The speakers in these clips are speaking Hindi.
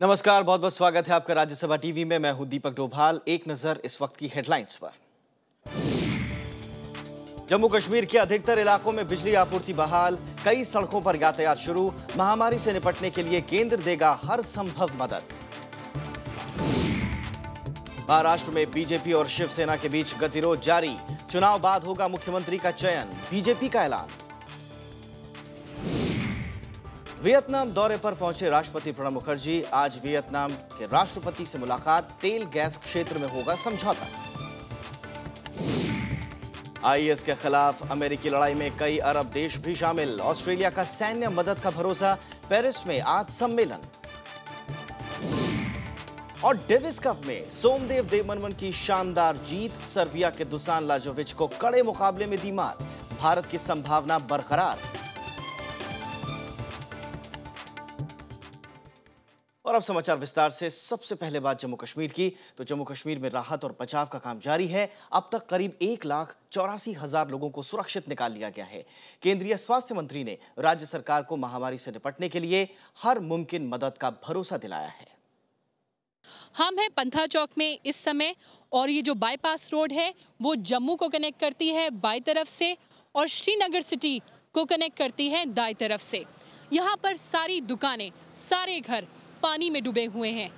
नमस्कार, बहुत बहुत स्वागत है आपका राज्यसभा टीवी में। मैं हूं दीपक डोभाल। एक नजर इस वक्त की हेडलाइंस पर। जम्मू कश्मीर के अधिकतर इलाकों में बिजली आपूर्ति बहाल, कई सड़कों पर यातायात शुरू। महामारी से निपटने के लिए केंद्र देगा हर संभव मदद। महाराष्ट्र में बीजेपी और शिवसेना के बीच गतिरोध जारी, चुनाव बाद होगा मुख्यमंत्री का चयन, बीजेपी का ऐलान। वियतनाम दौरे पर पहुंचे राष्ट्रपति प्रणब मुखर्जी, आज वियतनाम के राष्ट्रपति से मुलाकात, तेल गैस क्षेत्र में होगा समझौता। आईएस के खिलाफ अमेरिकी लड़ाई में कई अरब देश भी शामिल, ऑस्ट्रेलिया का सैन्य मदद का भरोसा, पेरिस में आज सम्मेलन। और डेविस कप में सोमदेव देववर्मन की शानदार जीत, सर्बिया के दुसान लाजोविच को कड़े मुकाबले में दी मात, भारत की संभावना बरकरार। और अब समाचार विस्तार से। सबसे पहले बात जम्मू कश्मीर की, तो जम्मू कश्मीर में राहत और बचाव का काम जारी है। अब तक करीब 1,84,000 लोगों को सुरक्षित निकाल लिया गया है। केंद्रीय स्वास्थ्य मंत्री ने राज्य सरकार को महामारी से निपटने के लिए हर मुमकिन मदद का भरोसा दिलाया है। हम हैं पंथा चौक में इस समय, और ये जो बाईपास रोड है वो जम्मू को कनेक्ट करती है बाई तरफ से और श्रीनगर सिटी को कनेक्ट करती है दाई तरफ से। यहाँ पर सारी दुकानें, सारे घर पानी में डूबे हुए हैं।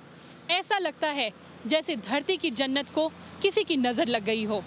ऐसा लगता है जैसे धरती की जन्नत को किसी की नजर लग गई हो।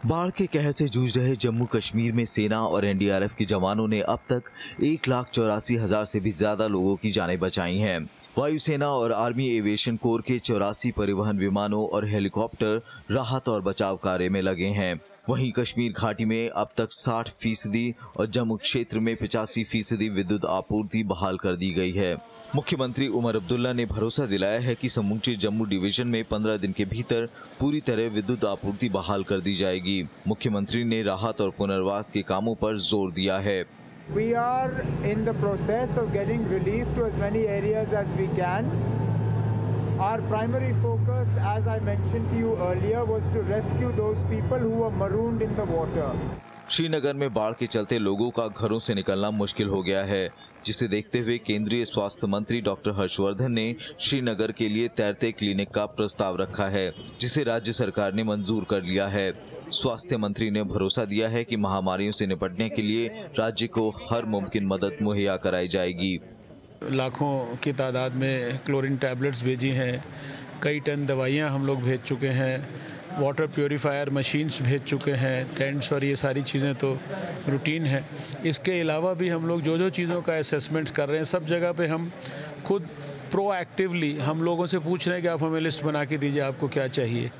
बाढ़ के कहर से जूझ रहे जम्मू कश्मीर में सेना और एनडीआरएफ के जवानों ने अब तक 1,84,000 से भी ज्यादा लोगों की जानें बचाई हैं। वायुसेना और आर्मी एविएशन कोर के 84 परिवहन विमानों और हेलीकॉप्टर राहत और बचाव कार्य में लगे हैं। वहीं कश्मीर घाटी में अब तक 60% और जम्मू क्षेत्र में 85% विद्युत आपूर्ति बहाल कर दी गई है। मुख्यमंत्री उमर अब्दुल्ला ने भरोसा दिलाया है कि समूचे जम्मू डिवीजन में 15 दिन के भीतर पूरी तरह विद्युत आपूर्ति बहाल कर दी जाएगी। मुख्यमंत्री ने राहत और पुनर्वास के कामों पर जोर दिया है। We are in the process of getting relief to as many areas as we can. Our primary focus, as I mentioned to you earlier, was to rescue those people who were marooned in the water. Srinagar में बाढ़ के चलते लोगों का घरों से निकलना मुश्किल हो गया है, जिसे देखते हुए केंद्रीय स्वास्थ्य मंत्री डॉक्टर हर्षवर्धन ने श्रीनगर के लिए तैरते क्लिनिक का प्रस्ताव रखा है, जिसे राज्य सरकार ने मंजूर कर लिया है। स्वास्थ्य मंत्री ने भरोसा दिया है कि महामारियों से निपटने के लिए राज्य को हर मुमकिन मदद मुहैया कराई जाएगी। लाखों की तादाद में क्लोरीन टैबलेट्स भेजी हैं, कई टन दवाइयाँ हम लोग भेज चुके हैं, वाटर प्योरीफायर मशीन्स भेज चुके हैं, टेंट्स और ये सारी चीज़ें तो रूटीन है। इसके अलावा भी हम लोग जो जो चीज़ों का असेसमेंट्स कर रहे हैं, सब जगह पे हम खुद प्रोएक्टिवली हम लोगों से पूछ रहे हैं कि आप हमें लिस्ट बना के दीजिए, आपको क्या चाहिए।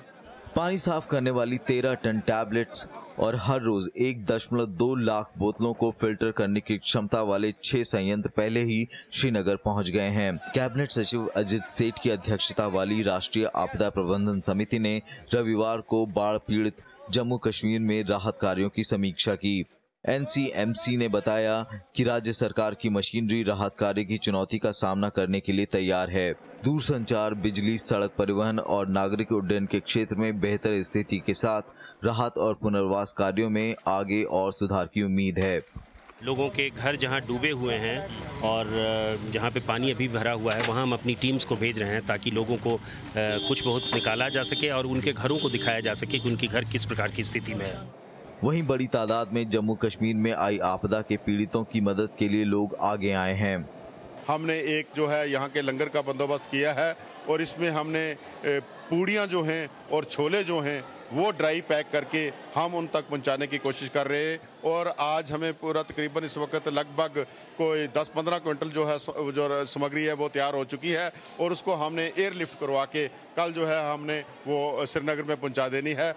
पानी साफ करने वाली 13 टन टैबलेट्स और हर रोज 1.2 लाख बोतलों को फिल्टर करने की क्षमता वाले 6 संयंत्र पहले ही श्रीनगर पहुंच गए हैं। कैबिनेट सचिव अजित सेठ की अध्यक्षता वाली राष्ट्रीय आपदा प्रबंधन समिति ने रविवार को बाढ़ पीड़ित जम्मू कश्मीर में राहत कार्यों की समीक्षा की। एनसीएमसी ने बताया कि राज्य सरकार की मशीनरी राहत कार्य की चुनौती का सामना करने के लिए तैयार है। दूरसंचार, बिजली, सड़क परिवहन और नागरिक उड्डयन के क्षेत्र में बेहतर स्थिति के साथ राहत और पुनर्वास कार्यों में आगे और सुधार की उम्मीद है। लोगों के घर जहां डूबे हुए हैं और जहां पे पानी अभी भरा हुआ है, वहां हम अपनी टीम्स को भेज रहे हैं ताकि लोगों को कुछ बहुत निकाला जा सके और उनके घरों को दिखाया जा सके कि उनकी घर किस प्रकार की स्थिति में है। वहीं बड़ी तादाद में जम्मू कश्मीर में आई आपदा के पीड़ितों की मदद के लिए लोग आगे आए हैं। हमने एक जो है यहाँ के लंगर का बंदोबस्त किया है और इसमें हमने पूड़ियाँ जो हैं और छोले जो हैं वो ड्राई पैक करके हम उन तक पहुँचाने की कोशिश कर रहे हैं। और आज हमें पूरा तकरीबन इस वक्त लगभग कोई 10-15 क्विंटल जो है जो सामग्री है वो तैयार हो चुकी है और उसको हमने एयरलिफ्ट करवा के कल जो है हमने वो श्रीनगर में पहुँचा देनी है।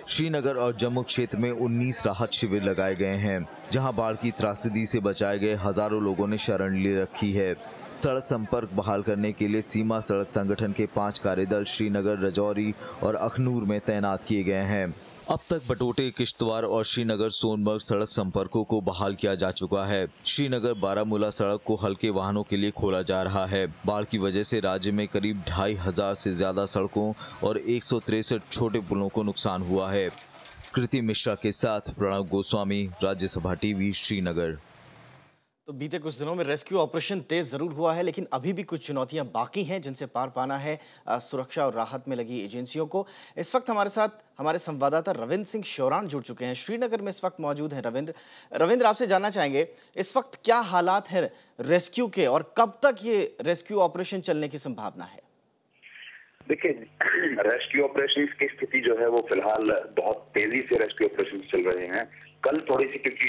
श्रीनगर और जम्मू क्षेत्र में 19 राहत शिविर लगाए गए हैं, जहां बाढ़ की त्रासदी से बचाए गए हजारों लोगों ने शरण ले रखी है। सड़क संपर्क बहाल करने के लिए सीमा सड़क संगठन के 5 कार्यदल श्रीनगर, रजौरी और अखनूर में तैनात किए गए हैं। अब तक बटोटे, किश्तवाड़ और श्रीनगर सोनमर्ग सड़क संपर्कों को बहाल किया जा चुका है। श्रीनगर बारामूला सड़क को हल्के वाहनों के लिए खोला जा रहा है। बाढ़ की वजह से राज्य में करीब 2,500 से ज्यादा सड़कों और 163 छोटे पुलों को नुकसान हुआ है। कृति मिश्रा के साथ प्रणव गोस्वामी, राज्यसभा टीवी, श्रीनगर। तो बीते कुछ दिनों में रेस्क्यू ऑपरेशन तेज जरूर हुआ है, लेकिन अभी भी कुछ चुनौतियां बाकी हैं जिनसे पार पाना है सुरक्षा और राहत में लगी एजेंसियों को। इस वक्त हमारे साथ हमारे संवाददाता रविंद्र सिंह शौरान जुड़ चुके हैं, श्रीनगर में इस वक्त मौजूद हैं। रविंद्र, आपसे जानना चाहेंगे इस वक्त क्या हालात हैं रेस्क्यू के और कब तक ये रेस्क्यू ऑपरेशन चलने की संभावना है? देखिए, रेस्क्यू ऑपरेशन की स्थिति जो है वो फिलहाल बहुत तेजी से रेस्क्यू ऑपरेशन चल रहे हैं। कल थोड़ी सी क्योंकि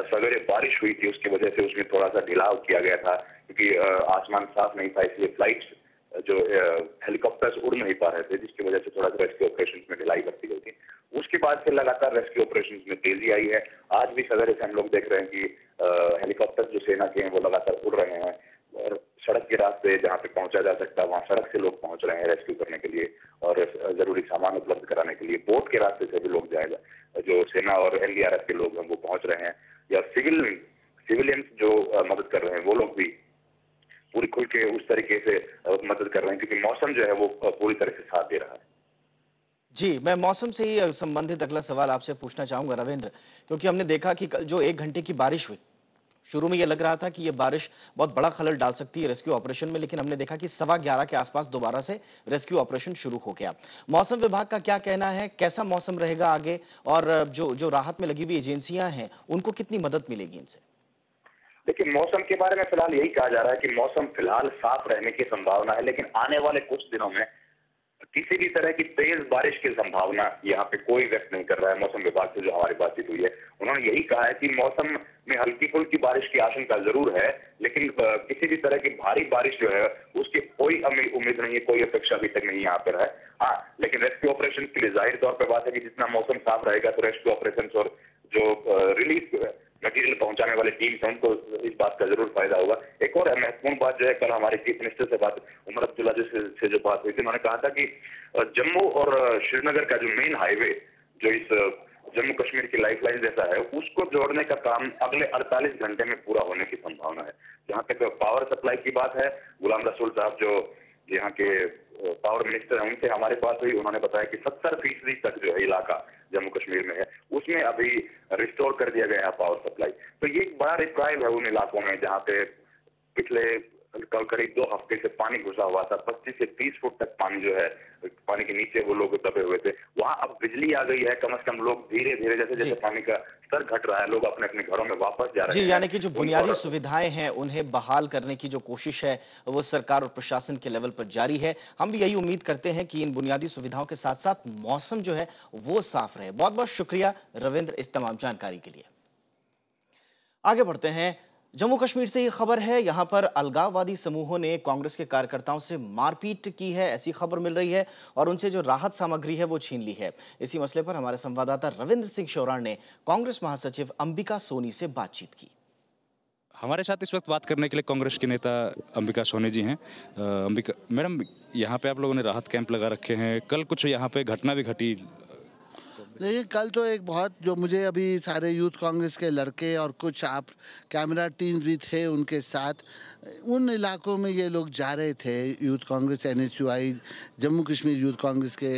सवेरे बारिश हुई थी, उसकी वजह से उसमें थोड़ा सा ढिलाव किया गया था, क्योंकि आसमान साफ नहीं था, इसलिए फ्लाइट्स जो हेलीकॉप्टर्स उड़ नहीं पा रहे थे, जिसकी वजह से थोड़ा सा रेस्क्यू ऑपरेशन में ढिलाई करती गई थी। उसके बाद से लगातार रेस्क्यू ऑपरेशन में तेजी आई है। आज भी सवेरे से हम लोग देख रहे हैं कि हेलीकॉप्टर जो सेना के हैं वो लगातार उड़ रहे हैं और सड़क के रास्ते जहाँ पे पहुंचा जा सकता है वहाँ सड़क से लोग पहुंच रहे हैं रेस्क्यू करने के लिए और जरूरी सामान उपलब्ध कराने के लिए। बोट के रास्ते से भी लोग जाएगा, जो सेना और एनडीआरएफ के लोग हैं वो पहुंच रहे हैं, या सिविलियंस जो मदद कर रहे हैं वो लोग भी पूरी खुल के उस तरीके से मदद कर रहे हैं, क्योंकि मौसम जो है वो पूरी तरह से साथ दे रहा है। जी, मैं मौसम से ही संबंधित अगला सवाल आपसे पूछना चाहूंगा रविंद्र, क्योंकि हमने देखा कि कल जो 1 घंटे की बारिश हुई, शुरू में ये लग रहा था कि ये बारिश बहुत बड़ा खलल डाल सकती है रेस्क्यू ऑपरेशन में, लेकिन हमने देखा कि 11:15 के आसपास दोबारा से रेस्क्यू ऑपरेशन शुरू हो गया। मौसम विभाग का क्या कहना है, कैसा मौसम रहेगा आगे, और जो राहत में लगी हुई एजेंसियां हैं उनको कितनी मदद मिलेगी इनसे? देखिए, मौसम के बारे में फिलहाल यही कहा जा रहा है कि मौसम फिलहाल साफ रहने की संभावना है, लेकिन आने वाले कुछ दिनों में किसी भी तरह की तेज बारिश की संभावना यहाँ पे कोई व्यक्त नहीं कर रहा है। मौसम विभाग से जो हमारी बातचीत हुई है, उन्होंने यही कहा है कि मौसम में हल्की फुल्की बारिश की आशंका जरूर है, लेकिन किसी भी तरह की भारी बारिश जो है उसकी कोई उम्मीद नहीं है, कोई अपेक्षा अभी तक नहीं यहाँ पर है। हाँ, लेकिन रेस्क्यू ऑपरेशन के लिए जाहिर तौर पर बात है कि जितना मौसम साफ रहेगा तो रेस्क्यू ऑपरेशन और जो रिलीफ मटेरियल पहुंचाने वाले टीम हैं उनको इस बात का जरूर फायदा होगा। एक और महत्वपूर्ण बात जो है, कल हमारे चीफ मिनिस्टर से बात, उमर अब्दुल्ला से जो बात हुई थी, उन्होंने कहा था कि जम्मू और श्रीनगर का जो मेन हाईवे जो इस जम्मू कश्मीर की लाइफलाइन जैसा है, उसको जोड़ने का काम अगले 48 घंटे में पूरा होने की संभावना है। जहाँ तक पावर सप्लाई की बात है, गुलाम रसूल साहब जो यहाँ के पावर मिनिस्टर हैं, उनसे हमारे पास हुई, उन्होंने बताया कि 70% तक जो है इलाका जम्मू कश्मीर में है उसमें अभी रिस्टोर कर दिया गया है पावर सप्लाई। तो ये एक बड़ा रिप्राइव है उन इलाकों में जहाँ पे पिछले करीब 2 हफ्ते से पानी घुसा हुआ था। 25 से 30 फुट तक पानी जो है, पानी के नीचे वो लोग दबे हुए थे, वहाँ अब बिजली आ गई है। कम से कम लोग धीरे धीरे जैसे जैसे पानी का स्तर घट रहा है, लोग अपने अपने घरों में वापस जा रहे हैं। यानी कि जो बुनियादी सुविधाएं हैं उन्हें बहाल करने की जो कोशिश है वो सरकार और प्रशासन के लेवल पर जारी है। हम भी यही उम्मीद करते हैं कि इन बुनियादी सुविधाओं के साथ साथ मौसम जो है वो साफ रहे। बहुत बहुत शुक्रिया रविंद्र इस तमाम जानकारी के लिए। आगे बढ़ते हैं, जम्मू कश्मीर से ये खबर है, यहां पर अलगाववादी समूहों ने कांग्रेस के कार्यकर्ताओं से मारपीट की है, ऐसी खबर मिल रही है, और उनसे जो राहत सामग्री है वो छीन ली है। इसी मसले पर हमारे संवाददाता रविंद्र सिंह शौरान ने कांग्रेस महासचिव अंबिका सोनी से बातचीत की। हमारे साथ इस वक्त बात करने के लिए कांग्रेस के नेता अंबिका सोनी जी हैं। अंबिका मैडम, यहाँ पे आप लोगों ने राहत कैंप लगा रखे हैं, कल कुछ यहाँ पे घटना भी घटी। देखिए, कल तो एक बहुत जो मुझे अभी सारे यूथ कांग्रेस के लड़के और कुछ आप कैमरा टीम भी थे उनके साथ, उन इलाकों में ये लोग जा रहे थे, youth Congress, NSUI, Jammu Kashmir youth Congress के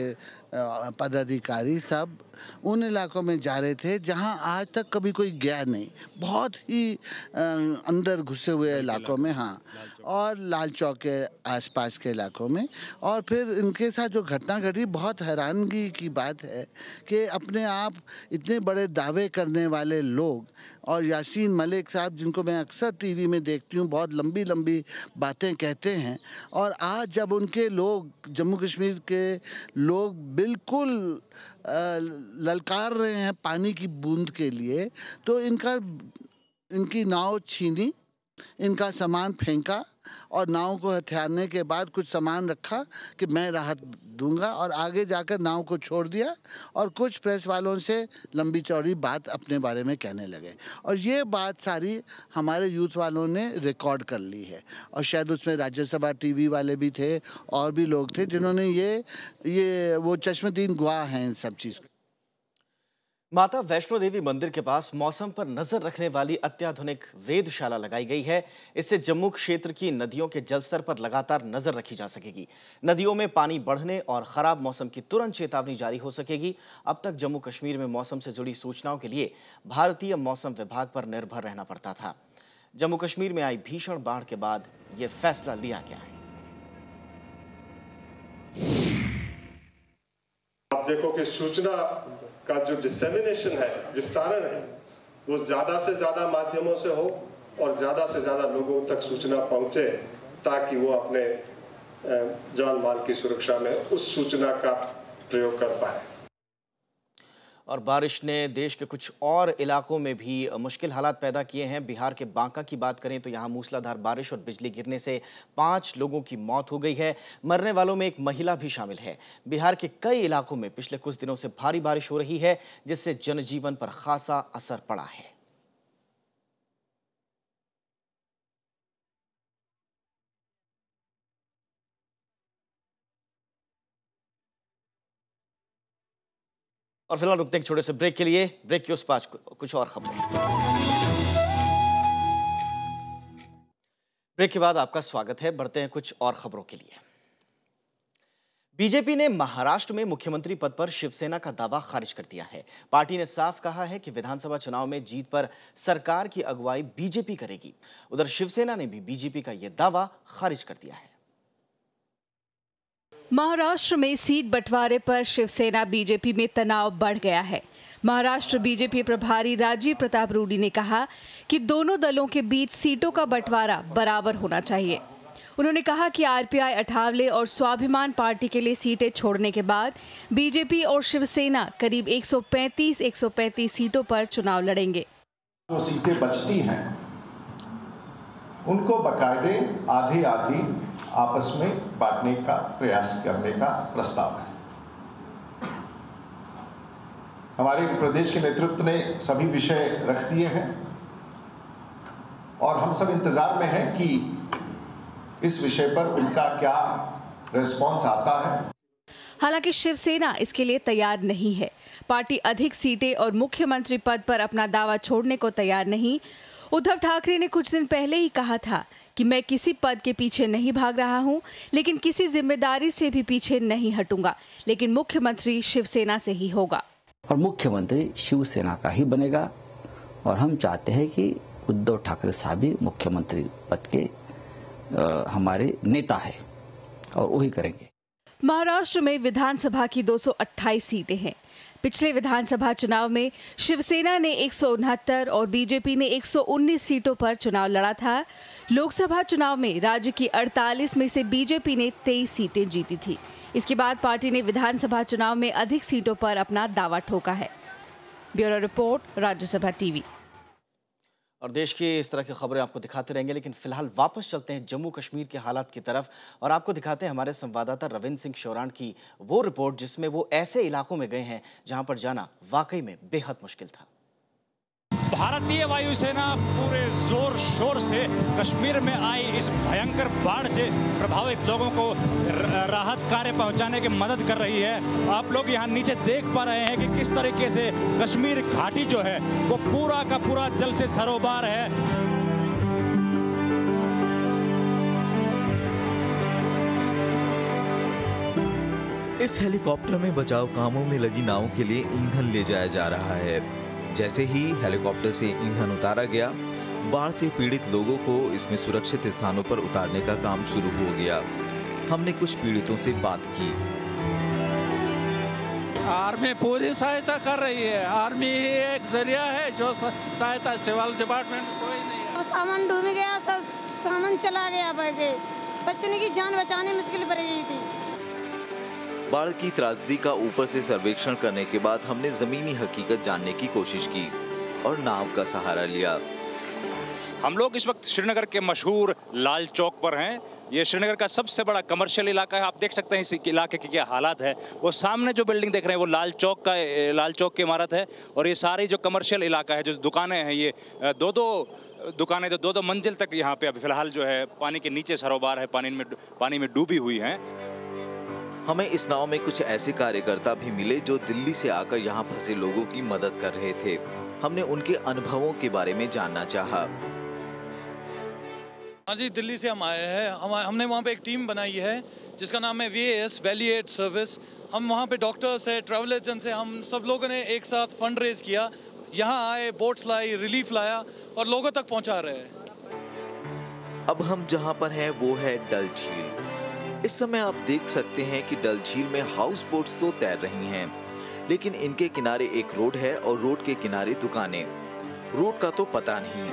पदाधिकारी सब उन इलाकों में जा रहे थे जहां आज तक कभी कोई गया नहीं, बहुत ही अंदर घुसे हुए इलाकों में। हाँ, और लाल चौक के आसपास के इलाकों में। और फिर इनके साथ जो घटना घटी, बहुत हैरानगी की बात है कि अपने आप इतने बड़े दावे करने वाले लोग, और यासीन मलिक साहब जिनको मैं अक्सर टीवी में देखती हूँ, बहुत लंबी लंबी बातें कहते हैं, और आज जब उनके लोग, जम्मू कश्मीर के लोग बिल्कुल ललकार रहे हैं पानी की बूंद के लिए, तो इनकी नाव छीनी, इनका सामान फेंका, और नाव को हथियारने के बाद कुछ सामान रखा कि मैं राहत दूंगा, और आगे जाकर नाव को छोड़ दिया, और कुछ प्रेस वालों से लंबी चौड़ी बात अपने बारे में कहने लगे। और ये बात सारी हमारे यूथ वालों ने रिकॉर्ड कर ली है, और शायद उसमें राज्यसभा टीवी वाले भी थे और भी लोग थे जिन्होंने ये वो चश्मदीद गवाह हैं इन सब चीज़। माता वैष्णो देवी मंदिर के पास मौसम पर नजर रखने वाली अत्याधुनिक वेधशाला लगाई गई है। इससे जम्मू क्षेत्र की नदियों के जलस्तर पर लगातार नजर रखी जा सकेगी। नदियों में पानी बढ़ने और खराब मौसम की तुरंत चेतावनी जारी हो सकेगी। अब तक जम्मू कश्मीर में मौसम से जुड़ी सूचनाओं के लिए भारतीय मौसम विभाग पर निर्भर रहना पड़ता था। जम्मू कश्मीर में आई भीषण बाढ़ के बाद यह फैसला लिया गया है। आप देखो कि सूचना का जो डिसेमिनेशन है, विस्तारण है, वो ज्यादा से ज्यादा माध्यमों से हो और ज्यादा से ज्यादा लोगों तक सूचना पहुंचे, ताकि वो अपने जान माल की सुरक्षा में उस सूचना का प्रयोग कर पाए। और बारिश ने देश के कुछ और इलाकों में भी मुश्किल हालात पैदा किए हैं। बिहार के बांका की बात करें तो यहाँ मूसलाधार बारिश और बिजली गिरने से 5 लोगों की मौत हो गई है। मरने वालों में एक महिला भी शामिल है। बिहार के कई इलाकों में पिछले कुछ दिनों से भारी बारिश हो रही है, जिससे जनजीवन पर खासा असर पड़ा है। और फिलहाल रुकते हैं छोटे से ब्रेक के लिए। ब्रेक के उस पास कुछ और खबरें। ब्रेक के बाद आपका स्वागत है। बढ़ते हैं कुछ और खबरों के लिए। बीजेपी ने महाराष्ट्र में मुख्यमंत्री पद पर शिवसेना का दावा खारिज कर दिया है। पार्टी ने साफ कहा है कि विधानसभा चुनाव में जीत पर सरकार की अगुवाई बीजेपी करेगी। उधर शिवसेना ने भी बीजेपी का यह दावा खारिज कर दिया है। महाराष्ट्र में सीट बंटवारे पर शिवसेना बीजेपी में तनाव बढ़ गया है। महाराष्ट्र बीजेपी प्रभारी राजीव प्रताप रूडी ने कहा कि दोनों दलों के बीच सीटों का बंटवारा बराबर होना चाहिए। उन्होंने कहा कि आरपीआई, अठावले और स्वाभिमान पार्टी के लिए सीटें छोड़ने के बाद बीजेपी और शिवसेना करीब 135 सीटों पर चुनाव लड़ेंगे। जो सीटें बचती हैं उनको बाकायदे आधी आधी आपस में बांटने का प्रयास करने का प्रस्ताव है। हमारे प्रदेश के नेतृत्व ने सभी विषय रख दिए हैं और हम सब इंतजार में हैं कि इस विषय पर उनका क्या रिस्पॉन्स आता है। हालांकि शिवसेना इसके लिए तैयार नहीं है। पार्टी अधिक सीटें और मुख्यमंत्री पद पर अपना दावा छोड़ने को तैयार नहीं। उद्धव ठाकरे ने कुछ दिन पहले ही कहा था कि मैं किसी पद के पीछे नहीं भाग रहा हूं, लेकिन किसी जिम्मेदारी से भी पीछे नहीं हटूंगा, लेकिन मुख्यमंत्री शिवसेना से ही होगा। और मुख्यमंत्री शिवसेना का ही बनेगा और हम चाहते हैं कि उद्धव ठाकरे साहब भी मुख्यमंत्री पद के हमारे नेता है और वही करेंगे। महाराष्ट्र में विधानसभा की 228 सीटें हैं। पिछले विधानसभा चुनाव में शिवसेना ने 169 और बीजेपी ने 119 सीटों पर चुनाव लड़ा था। लोकसभा चुनाव में राज्य की 48 में से बीजेपी ने 23 सीटें जीती थी। इसके बाद पार्टी ने विधानसभा चुनाव में अधिक सीटों पर अपना दावा ठोका है। Bureau report, Rajya Sabha TV. और देश की इस तरह की खबरें आपको दिखाते रहेंगे, लेकिन फिलहाल वापस चलते हैं जम्मू कश्मीर के हालात की तरफ और आपको दिखाते हैं हमारे संवाददाता रविंद्र सिंह शोरान की वो रिपोर्ट, जिसमें वो ऐसे इलाकों में गए हैं जहां पर जाना वाकई में बेहद मुश्किल था। भारतीय वायुसेना पूरे जोर शोर से कश्मीर में आई इस भयंकर बाढ़ से प्रभावित लोगों को राहत कार्य पहुंचाने की मदद कर रही है। आप लोग यहां नीचे देख पा रहे हैं कि किस तरीके से कश्मीर घाटी जो है वो पूरा का पूरा जल से सरोबार है। इस हेलीकॉप्टर में बचाव कामों में लगी नावों के लिए ईंधन ले जाया जा रहा है। जैसे ही हेलीकॉप्टर से ईंधन उतारा गया, बाढ़ से पीड़ित लोगों को इसमें सुरक्षित स्थानों पर उतारने का काम शुरू हो गया। हमने कुछ पीड़ितों से बात की। आर्मी पूरी सहायता कर रही है। आर्मी ही एक जरिया है जो सहायता, सिविल डिपार्टमेंट कोई नहीं है। सामान डूब गया, सब सामान चला गया, बचने की जान बचाने मुश्किल पड़ गई थी। बाढ़ की त्रासदी का ऊपर से सर्वेक्षण करने के बाद हमने जमीनी हकीकत जानने की कोशिश की और नाव का सहारा लिया। हम लोग इस वक्त श्रीनगर के मशहूर लाल चौक पर हैं। ये श्रीनगर का सबसे बड़ा कमर्शियल इलाका है। आप देख सकते हैं इस इलाके के क्या हालात है। वो सामने जो बिल्डिंग देख रहे हैं वो लाल चौक की इमारत है और ये सारी जो कमर्शियल इलाका है, जो दुकानें हैं, ये दुकानें तो दो मंजिल तक यहाँ पे अभी फिलहाल जो है पानी के नीचे सरोबार है, पानी में डूबी हुई हैं। हमें इस नाव में कुछ ऐसे कार्यकर्ता भी मिले जो दिल्ली से आकर यहाँ फंसे लोगों की मदद कर रहे थे। हमने उनके अनुभवों के बारे में जानना चाहा। हाँ जी, दिल्ली से हम आए हैं। हमने वहाँ पे एक टीम बनाई है जिसका नाम है VAS, वैली एड सर्विस। हम वहाँ पे डॉक्टर्स है, ट्रैवल एजेंट्स है, हम सब लोगों ने एक साथ फंड रेज किया, यहाँ आए, बोट्स लाई, रिलीफ लाया और लोगों तक पहुँचा रहे हैं। अब हम जहां पर हैं वो है डल झील। इस समय आप देख सकते हैं कि डल झील में हाउस बोट्स तो तैर रही हैं, लेकिन इनके किनारे एक रोड है और रोड के किनारे दुकानें। रोड का तो पता नहीं,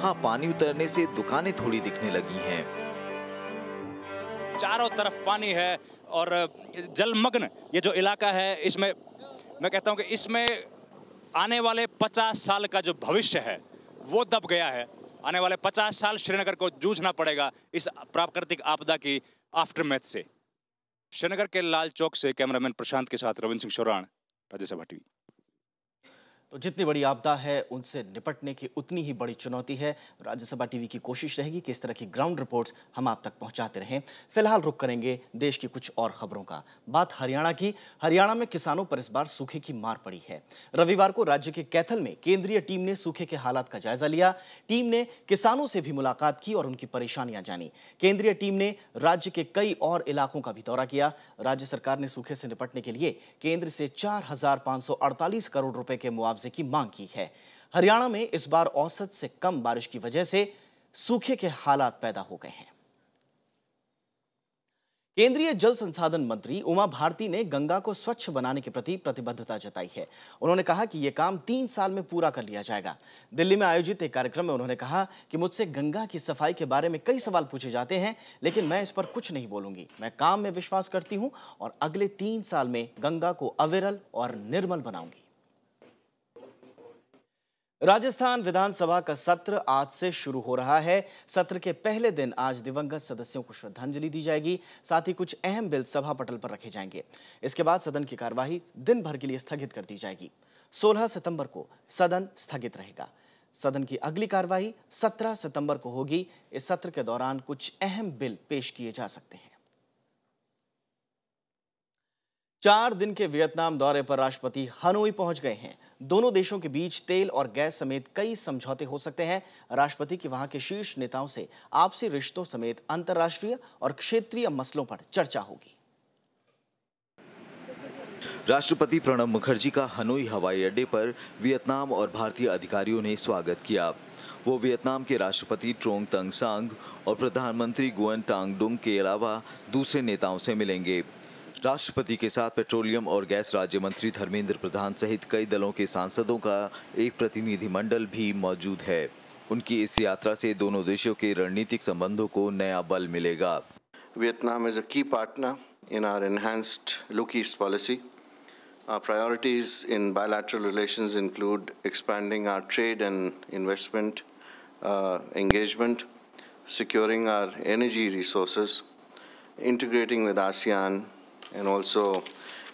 हाँ पानी उतरने से दुकानें थोड़ी दिखने लगी हैं। चारों तरफ पानी है और जलमग्न ये जो इलाका है, इसमें मैं कहता हूं कि इसमें आने वाले 50 साल का जो भविष्य है वो दब गया है। आने वाले 50 साल श्रीनगर को जूझना पड़ेगा इस प्राकृतिक आपदा की आफ्टरमैथ से। श्रीनगर के लाल चौक से कैमरामैन प्रशांत के साथ रविंद्र सिंह शोराण, राज्यसभा टीवी। तो जितनी बड़ी आपदा है उनसे निपटने की उतनी ही बड़ी चुनौती है। राज्यसभा टीवी की कोशिश रहेगी कि इस तरह की ग्राउंड रिपोर्ट्स हम आप तक पहुंचाते रहें। फिलहाल रुख करेंगे देश की कुछ और खबरों का। बात हरियाणा की। हरियाणा में किसानों पर इस बार सूखे की मार पड़ी है। रविवार को राज्य के कैथल में केंद्रीय टीम ने सूखे के हालात का जायजा लिया। टीम ने किसानों से भी मुलाकात की और उनकी परेशानियां जानी। केंद्रीय टीम ने राज्य के कई और इलाकों का भी दौरा किया। राज्य सरकार ने सूखे से निपटने के लिए केंद्र से 4,548 करोड़ रुपए के मुआवजे की मांग की है। हरियाणा में इस बार औसत से कम बारिश की वजह से सूखे के हालात पैदा हो गए हैं। केंद्रीय जल संसाधन मंत्री उमा भारती ने गंगा को स्वच्छ बनाने के प्रति प्रतिबद्धता जताई है। उन्होंने कहा कि यह काम 3 साल में पूरा कर लिया जाएगा। दिल्ली में आयोजित एक कार्यक्रम में उन्होंने कहा कि मुझसे गंगा की सफाई के बारे में कई सवाल पूछे जाते हैं, लेकिन मैं इस पर कुछ नहीं बोलूंगी। मैं काम में विश्वास करती हूं और अगले 3 साल में गंगा को अविरल और निर्मल बनाऊंगी। राजस्थान विधानसभा का सत्र आज से शुरू हो रहा है। सत्र के पहले दिन आज दिवंगत सदस्यों को श्रद्धांजलि दी जाएगी। साथ ही कुछ अहम बिल सभा पटल पर रखे जाएंगे। इसके बाद सदन की कार्यवाही दिन भर के लिए स्थगित कर दी जाएगी। 16 सितंबर को सदन स्थगित रहेगा। सदन की अगली कार्यवाही 17 सितंबर को होगी। इस सत्र के दौरान कुछ अहम बिल पेश किए जा सकते हैं। 4 दिन के वियतनाम दौरे पर राष्ट्रपति हनोई पहुंच गए हैं। दोनों देशों के बीच तेल और गैस समेत कई समझौते हो सकते हैं। राष्ट्रपति की वहां के शीर्ष नेताओं से आपसी रिश्तों समेत अंतर्राष्ट्रीय और क्षेत्रीय मसलों पर चर्चा होगी। राष्ट्रपति प्रणब मुखर्जी का हनोई हवाई अड्डे पर वियतनाम और भारतीय अधिकारियों ने स्वागत किया। वो वियतनाम के राष्ट्रपति ट्रोंग तंग सांग और प्रधानमंत्री गुएन टांग डुंग के अलावा दूसरे नेताओं से मिलेंगे। राष्ट्रपति के साथ पेट्रोलियम और गैस राज्य मंत्री धर्मेंद्र प्रधान सहित कई दलों के सांसदों का एक प्रतिनिधिमंडल भी मौजूद है। उनकी इस यात्रा से दोनों देशों के रणनीतिक संबंधों को नया बल मिलेगा। Vietnam is a key partner in our enhanced Look East policy. Our priorities in bilateral relations include expanding our trade and investment engagement, securing our energy resources, integrating with ASEAN, and also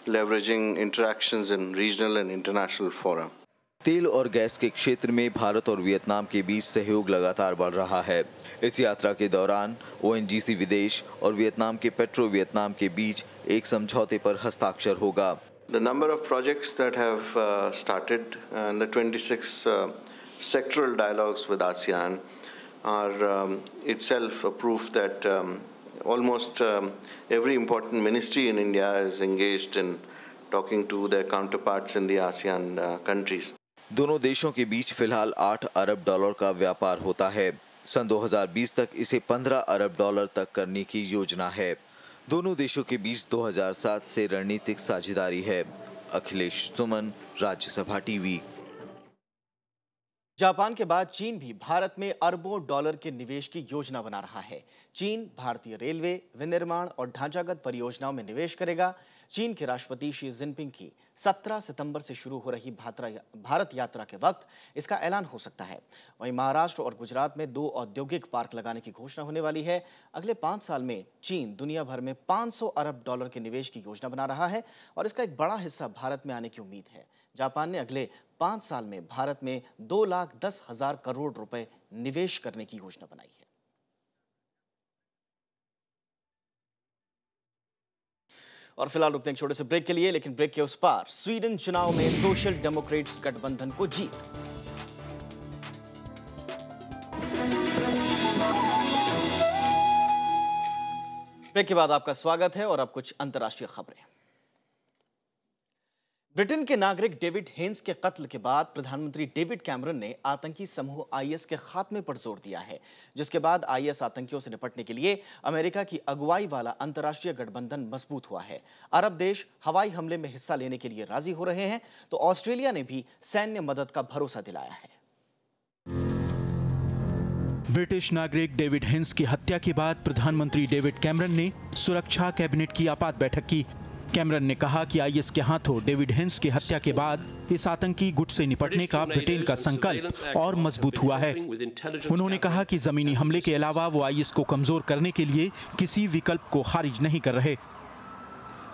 leveraging interactions in regional and international fora. तेल और गैस के क्षेत्र में भारत और वियतनाम के बीच सहयोग लगातार बढ़ रहा है। इस यात्रा के दौरान ONGC विदेश और वियतनाम के पेट्रो वियतनाम के बीच एक समझौते पर हस्ताक्षर होगा। The number of projects that have started and the 26 sectoral dialogues with ASEAN are itself a proof that almost every important ministry in India is engaged in talking to their counterparts in the ASEAN countries. दोनों देशों के बीच फिलहाल $8 अरब का व्यापार होता है। सन 2020 तक इसे $15 अरब तक करने की योजना है। दोनों देशों के बीच 2007 से रणनीतिक साझेदारी है। अखिलेश सुमन, राज्यसभा टीवी। जापान के बाद चीन भी भारत में अरबों डॉलर के निवेश की योजना बना रहा है। चीन भारतीय रेलवे, विनिर्माण और ढांचागत परियोजनाओं में निवेश करेगा। चीन के राष्ट्रपति शी जिनपिंग की 17 सितंबर से शुरू हो रही भारत यात्रा के वक्त इसका ऐलान हो सकता है। वहीं महाराष्ट्र और गुजरात में 2 औद्योगिक पार्क लगाने की घोषणा होने वाली है। अगले 5 साल में चीन दुनिया भर में $500 अरब के निवेश की योजना बना रहा है और इसका एक बड़ा हिस्सा भारत में आने की उम्मीद है। जापान ने अगले 5 साल में भारत में 2,10,000 करोड़ रुपए निवेश करने की योजना बनाई है। और फिलहाल रुकते हैं छोटे से ब्रेक के लिए, लेकिन ब्रेक के उस पार स्वीडन चुनाव में सोशल डेमोक्रेट्स गठबंधन को जीत। ब्रेक के बाद आपका स्वागत है और अब कुछ अंतर्राष्ट्रीय खबरें। ब्रिटेन के नागरिक डेविड हेन्स के कत्ल के बाद प्रधानमंत्री डेविड कैमरन ने आतंकी समूह आईएस के खात्मे पर जोर दिया है, जिसके बाद आईएस आतंकियों से निपटने के लिए अमेरिका की अगुवाई वाला अंतर्राष्ट्रीय गठबंधन मजबूत हुआ है। अरब देश हवाई हमले में हिस्सा लेने के लिए राजी हो रहे हैं, तो ऑस्ट्रेलिया ने भी सैन्य मदद का भरोसा दिलाया है। ब्रिटिश नागरिक डेविड हेन्स की हत्या के बाद प्रधानमंत्री डेविड कैमरन ने सुरक्षा कैबिनेट की आपात बैठक की। कैमरन ने कहा कि आईएस के हाथों डेविड हेन्स की हत्या के बाद इस आतंकी गुट से निपटने का ब्रिटेन का संकल्प और मजबूत हुआ है। उन्होंने कहा कि जमीनी हमले के अलावा वो आईएस को कमजोर करने के लिए किसी विकल्प को खारिज नहीं कर रहे।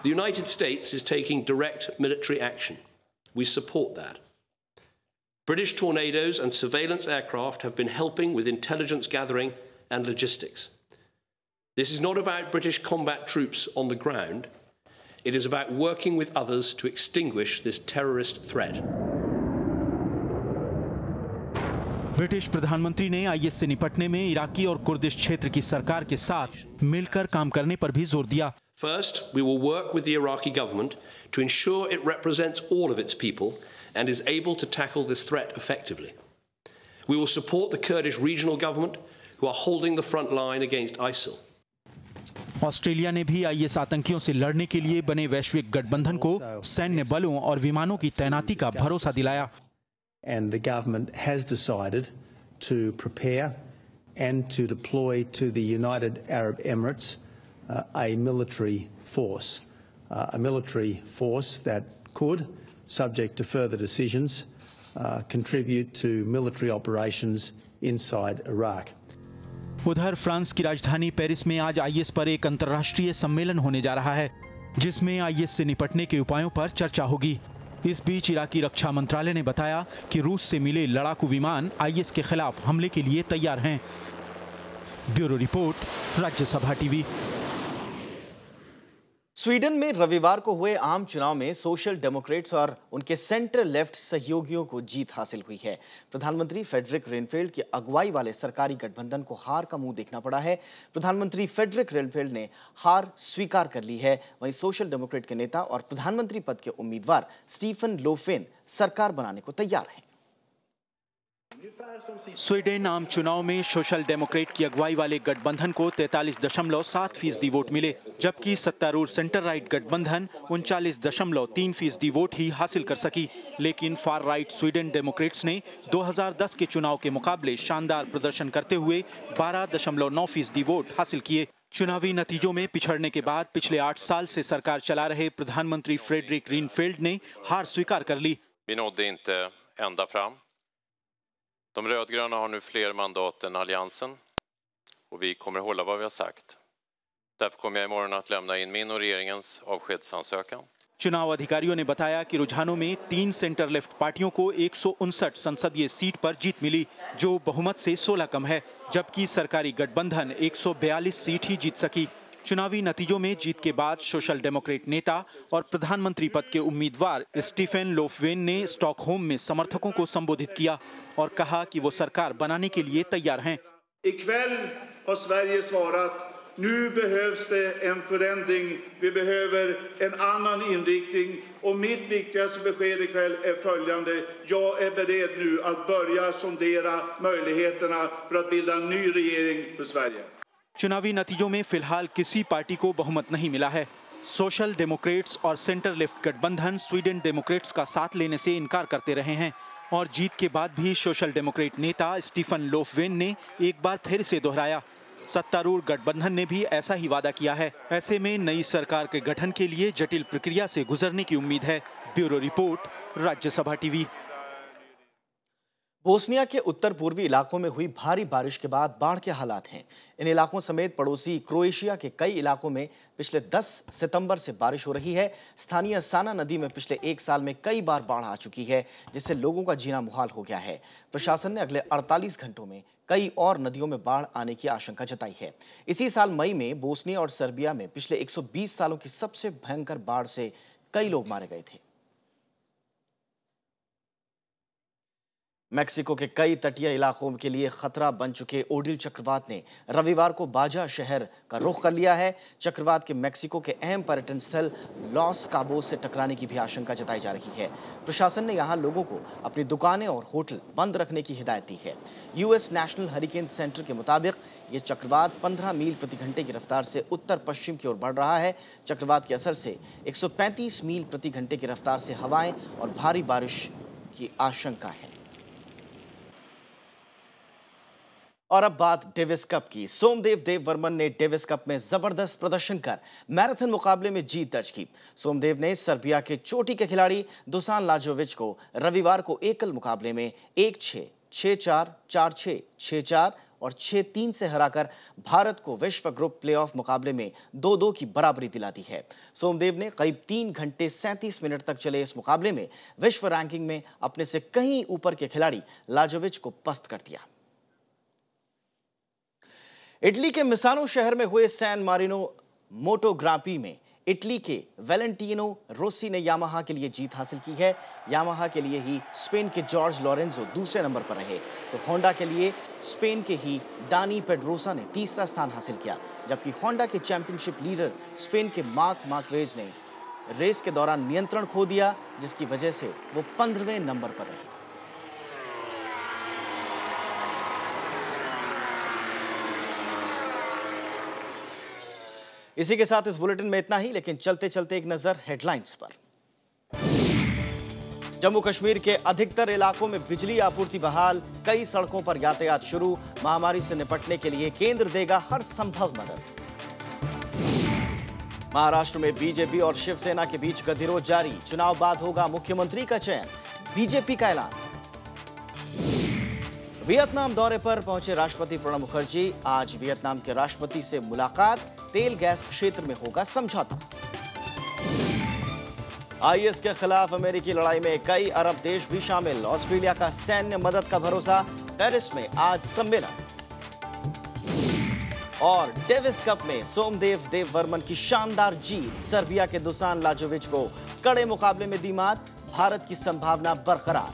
The United States is taking direct military action. We support that. British Tornadoes and surveillance aircraft have been helping with intelligence gathering and logistics. This is not about British combat troops on the ground. It is about working with others to extinguish this terrorist threat. British प्रधानमंत्री ने आईएस से निपटने में इराकी और कुर्दिश क्षेत्र की सरकार के साथ मिलकर काम करने पर भी जोर दिया। First, we will work with the Iraqi government to ensure it represents all of its people and is able to tackle this threat effectively. We will support the Kurdish regional government who are holding the front line against ISIL. Australia ने भी आईएस आतंकियों से लड़ने के लिए बने वैश्विक गठबंधन को सैन्य बलों और विमानों की तैनाती का भरोसा दिलाया। And the government has decided to prepare and to deploy to the United Arab Emirates a military force that could, subject to further decisions, contribute to military operations inside Iraq. उधर फ्रांस की राजधानी पेरिस में आज आईएस पर एक अंतर्राष्ट्रीय सम्मेलन होने जा रहा है, जिसमें आईएस से निपटने के उपायों पर चर्चा होगी। इस बीच इराकी रक्षा मंत्रालय ने बताया कि रूस से मिले लड़ाकू विमान आईएस के खिलाफ हमले के लिए तैयार हैं। Bureau report, Rajya Sabha TV. Sweden में रविवार को हुए आम चुनाव में सोशल डेमोक्रेट्स और उनके सेंटर लेफ्ट सहयोगियों को जीत हासिल हुई है। प्रधानमंत्री फ्रेडरिक रेनफेल्ड की अगुवाई वाले सरकारी गठबंधन को हार का मुंह देखना पड़ा है। प्रधानमंत्री फ्रेडरिक रेनफेल्ड ने हार स्वीकार कर ली है। वहीं सोशल डेमोक्रेट के नेता और प्रधानमंत्री पद के उम्मीदवार स्टीफन लोफेन सरकार बनाने को तैयार हैं। स्वीडन आम चुनाव में सोशल डेमोक्रेट की अगुवाई वाले गठबंधन को 43.7% वोट मिले, जबकि सत्तारूढ़ सेंटर राइट गठबंधन 39.3% वोट ही हासिल कर सकी। लेकिन फार राइट स्वीडन डेमोक्रेट्स ने 2010 के चुनाव के मुकाबले शानदार प्रदर्शन करते हुए 12.9% वोट हासिल किए। चुनावी नतीजों में पिछड़ने के बाद पिछले 8 साल से सरकार चला रहे प्रधानमंत्री फ्रेडरिक रेनफेल्ड ने हार स्वीकार कर ली। De rödgröna har nu fler mandat än alliansen och vi kommer hålla vad vi har sagt. Därför kommer jag imorgon att lämna in min och regeringens avskedsansökan. चुनाव अधिकारियों ने बताया कि रुझानों में 3 सेंटर लेफ्ट पार्टियों को 159 संसदीय सीट पर जीत मिली, जो बहुमत से 16 कम है, जबकि सरकारी गठबंधन 142 सीट ही जीत सकी। चुनावी नतीजों में जीत के बाद सोशल डेमोक्रेट नेता और प्रधानमंत्री पद के उम्मीदवार स्टीफन लोफवेन ने स्टॉकहोम में समर्थकों को संबोधित किया और कहा कि वो सरकार बनाने के लिए तैयार हैं। Ikväll har Sverige svarat, nu behövs det en förändring, vi behöver en annan inriktning och mitt viktigaste besked ikväll är följande: jag är beredd nu att börja sondera möjligheterna för att bilda en ny regering för Sverige. चुनावी नतीजों में फिलहाल किसी पार्टी को बहुमत नहीं मिला है। सोशल डेमोक्रेट्स और सेंटर लेफ्ट गठबंधन स्वीडन डेमोक्रेट्स का साथ लेने से इनकार करते रहे हैं और जीत के बाद भी सोशल डेमोक्रेट नेता स्टीफन लोफवेन ने एक बार फिर से दोहराया। सत्तारूढ़ गठबंधन ने भी ऐसा ही वादा किया है। ऐसे में नई सरकार के गठन के लिए जटिल प्रक्रिया से गुजरने की उम्मीद है। Bureau report, Rajya Sabha TV. Bosnia के उत्तर पूर्वी इलाकों में हुई भारी बारिश के बाद बाढ़ के हालात हैं। इन इलाकों समेत पड़ोसी क्रोएशिया के कई इलाकों में पिछले 10 सितंबर से बारिश हो रही है। स्थानीय साना नदी में पिछले 1 साल में कई बार बाढ़ आ चुकी है, जिससे लोगों का जीना मुहाल हो गया है। प्रशासन ने अगले 48 घंटों में कई और नदियों में बाढ़ आने की आशंका जताई है। इसी साल मई में बोस्निया और सर्बिया में पिछले 120 सालों की सबसे भयंकर बाढ़ से कई लोग मारे गए थे। मेक्सिको के कई तटीय इलाकों के लिए खतरा बन चुके ओडिल चक्रवात ने रविवार को बाजा शहर का रुख कर लिया है। चक्रवात के मेक्सिको के अहम पर्यटन स्थल लॉस काबोस से टकराने की भी आशंका जताई जा रही है। प्रशासन ने यहां लोगों को अपनी दुकानें और होटल बंद रखने की हिदायत दी है। यूएस नेशनल हरिकेन सेंटर के मुताबिक ये चक्रवात 15 मील प्रति घंटे की रफ्तार से उत्तर पश्चिम की ओर बढ़ रहा है। चक्रवात के असर से 135 मील प्रति घंटे की रफ्तार से हवाएं और भारी बारिश की आशंका है। और अब बात डेविस कप की। सोमदेव देववर्मन ने डेविस कप में जबरदस्त प्रदर्शन कर मैराथन मुकाबले में जीत दर्ज की। सोमदेव ने सर्बिया के चोटी के खिलाड़ी दुसान लाजोविच को रविवार को एकल मुकाबले में 1-6, 6-4, 4-6, 6-4 और 6-3 से हराकर भारत को विश्व ग्रुप प्लेऑफ मुकाबले में 2-2 की बराबरी दिला दी है। सोमदेव ने करीब 3 घंटे 37 मिनट तक चले इस मुकाबले में विश्व रैंकिंग में अपने से कहीं ऊपर के खिलाड़ी लाजोविच को पस्त कर दिया। इटली के मिसानो शहर में हुए सैन मारिनो मोटो ग्रांप्री में इटली के वैलेंटिनो रोसी ने यामाहा के लिए जीत हासिल की है। यामाहा के लिए ही स्पेन के जॉर्ज लॉरेंजो दूसरे नंबर पर रहे, तो होंडा के लिए स्पेन के ही डानी पेड्रोसा ने तीसरा स्थान हासिल किया, जबकि होंडा के चैंपियनशिप लीडर स्पेन के मार्क मार्क्वेज ने रेस के दौरान नियंत्रण खो दिया, जिसकी वजह से वो 15वें नंबर पर रहे। इसी के साथ इस बुलेटिन में इतना ही, लेकिन चलते चलते एक नजर हेडलाइंस पर। जम्मू कश्मीर के अधिकतर इलाकों में बिजली आपूर्ति बहाल, कई सड़कों पर यातायात शुरू। महामारी से निपटने के लिए केंद्र देगा हर संभव मदद। महाराष्ट्र में बीजेपी और शिवसेना के बीच गतिरोध जारी, चुनाव बाद होगा मुख्यमंत्री का चयन, बीजेपी का ऐलान। वियतनाम दौरे पर पहुंचे राष्ट्रपति प्रणब मुखर्जी, आज वियतनाम के राष्ट्रपति से मुलाकात, तेल गैस क्षेत्र में होगा समझौता। आईएस के खिलाफ अमेरिकी लड़ाई में कई अरब देश भी शामिल, ऑस्ट्रेलिया का सैन्य मदद का भरोसा, पेरिस में आज सम्मेलन। और डेविस कप में सोमदेव देववर्मन की शानदार जीत, सर्बिया के दुसान लाजोविच को कड़े मुकाबले में दी मात, भारत की संभावना बरकरार।